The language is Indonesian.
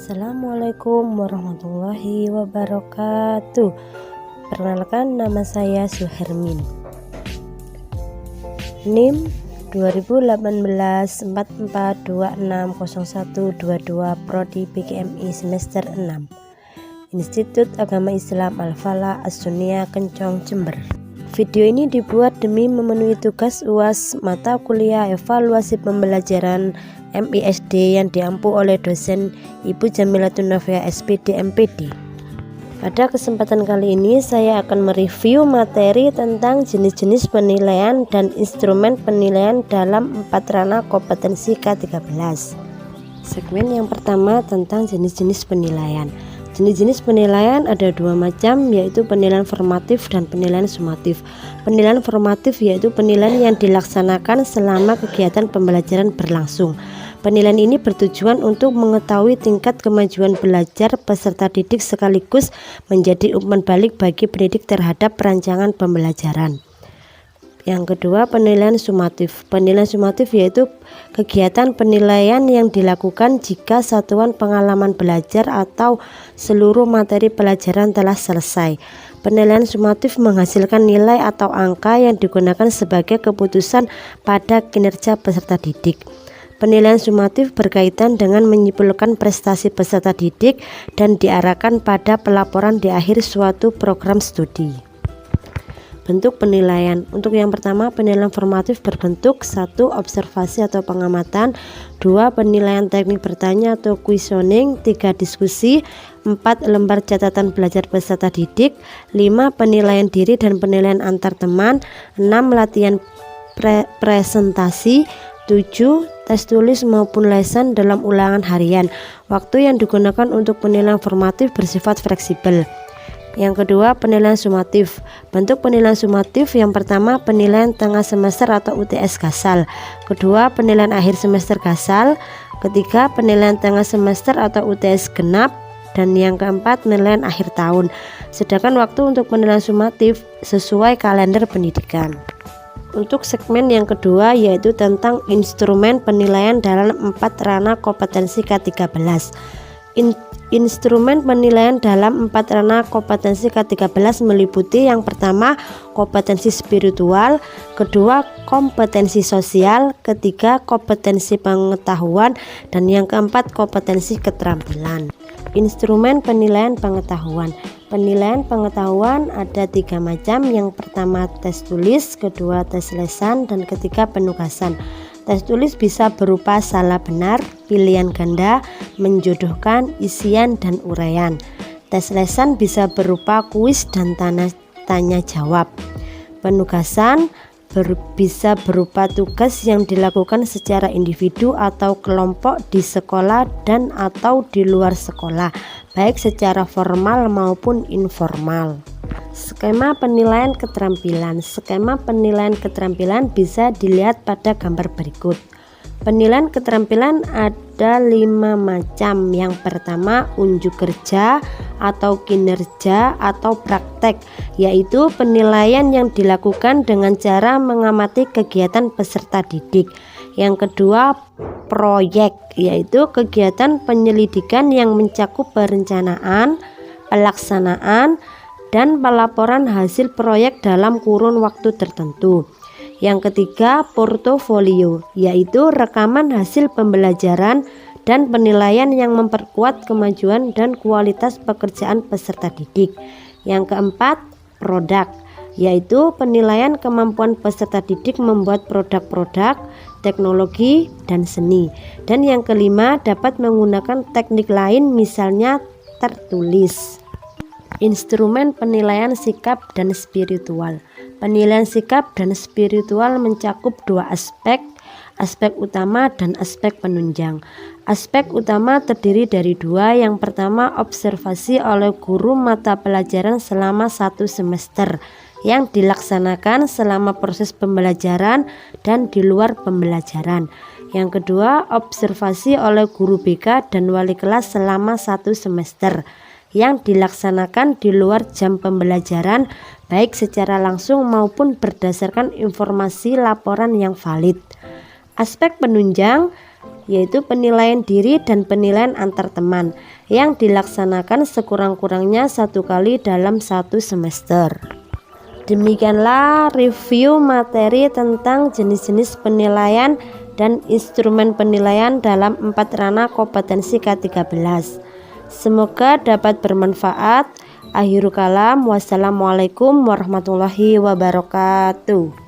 Assalamualaikum warahmatullahi wabarakatuh. Perkenalkan, nama saya Suhermin. NIM 2018 44260122 Prodi PGMI semester 6, Institut Agama Islam Al-Falah As-Sunniyah Kencong, Jember. Video ini dibuat demi memenuhi tugas UAS mata kuliah evaluasi pembelajaran MISD yang diampu oleh dosen Ibu Jamilatun Novia SPD MPD. Pada kesempatan kali ini saya akan mereview materi tentang jenis-jenis penilaian dan instrumen penilaian dalam 4 ranah kompetensi K13. Segmen yang pertama tentang jenis-jenis penilaian. Jenis-jenis penilaian ada 2 macam, yaitu penilaian formatif dan penilaian sumatif. Penilaian formatif yaitu penilaian yang dilaksanakan selama kegiatan pembelajaran berlangsung. Penilaian ini bertujuan untuk mengetahui tingkat kemajuan belajar peserta didik sekaligus menjadi umpan balik bagi pendidik terhadap perancangan pembelajaran. Yang kedua, penilaian sumatif. Penilaian sumatif yaitu kegiatan penilaian yang dilakukan jika satuan pengalaman belajar atau seluruh materi pelajaran telah selesai. Penilaian sumatif menghasilkan nilai atau angka yang digunakan sebagai keputusan pada kinerja peserta didik. Penilaian sumatif berkaitan dengan menyimpulkan prestasi peserta didik dan diarahkan pada pelaporan di akhir suatu program studi. Bentuk penilaian. Untuk yang pertama, penilaian formatif berbentuk 1. Observasi atau pengamatan, 2. Penilaian teknik bertanya atau questioning, 3. Diskusi, 4. Lembar catatan belajar peserta didik, 5. Penilaian diri dan penilaian antar teman, 6. Latihan presentasi, 7. Tes tulis maupun lesan dalam ulangan harian. Waktu yang digunakan untuk penilaian formatif bersifat fleksibel. Yang kedua, penilaian sumatif. Bentuk penilaian sumatif yang pertama, penilaian tengah semester atau UTS Gasal. Kedua, penilaian akhir semester Gasal. Ketiga, penilaian tengah semester atau UTS genap. Dan yang keempat, penilaian akhir tahun. Sedangkan waktu untuk penilaian sumatif sesuai kalender pendidikan. Untuk segmen yang kedua yaitu tentang instrumen penilaian dalam 4 ranah kompetensi K13. Instrumen penilaian dalam 4 ranah kompetensi K13 meliputi yang pertama kompetensi spiritual, kedua kompetensi sosial, ketiga kompetensi pengetahuan, dan yang keempat kompetensi keterampilan. Instrumen penilaian pengetahuan. Penilaian pengetahuan ada 3 macam, yang pertama tes tulis, kedua tes lesan, dan ketiga penugasan. Tes tulis bisa berupa salah benar, pilihan ganda, menjodohkan, isian, dan uraian. Tes lesan bisa berupa kuis dan tanya jawab. Penugasan bisa berupa tugas yang dilakukan secara individu atau kelompok di sekolah dan atau di luar sekolah, baik secara formal maupun informal. Skema penilaian keterampilan. Skema penilaian keterampilan bisa dilihat pada gambar berikut. Penilaian keterampilan ada 5 macam. Yang pertama, unjuk kerja atau kinerja atau praktek, yaitu penilaian yang dilakukan dengan cara mengamati kegiatan peserta didik. Yang kedua, proyek, yaitu kegiatan penyelidikan yang mencakup perencanaan, pelaksanaan, dan pelaporan hasil proyek dalam kurun waktu tertentu. Yang ketiga, portofolio, yaitu rekaman hasil pembelajaran dan penilaian yang memperkuat kemajuan dan kualitas pekerjaan peserta didik. Yang keempat, produk, yaitu penilaian kemampuan peserta didik membuat produk-produk, teknologi, dan seni. Dan yang kelima, dapat menggunakan teknik lain, misalnya tertulis. Instrumen penilaian sikap dan spiritual. Penilaian sikap dan spiritual mencakup 2 aspek, aspek utama dan aspek penunjang. Aspek utama terdiri dari 2, yang pertama observasi oleh guru mata pelajaran selama 1 semester yang dilaksanakan selama proses pembelajaran dan di luar pembelajaran. Yang kedua, observasi oleh guru BK dan wali kelas selama 1 semester yang dilaksanakan di luar jam pembelajaran, baik secara langsung maupun berdasarkan informasi laporan yang valid. Aspek penunjang yaitu penilaian diri dan penilaian antar teman yang dilaksanakan sekurang-kurangnya 1 kali dalam 1 semester. Demikianlah review materi tentang jenis-jenis penilaian dan instrumen penilaian dalam 4 ranah kompetensi K13. Semoga dapat bermanfaat. Akhirul kalam, wassalamualaikum warahmatullahi wabarakatuh.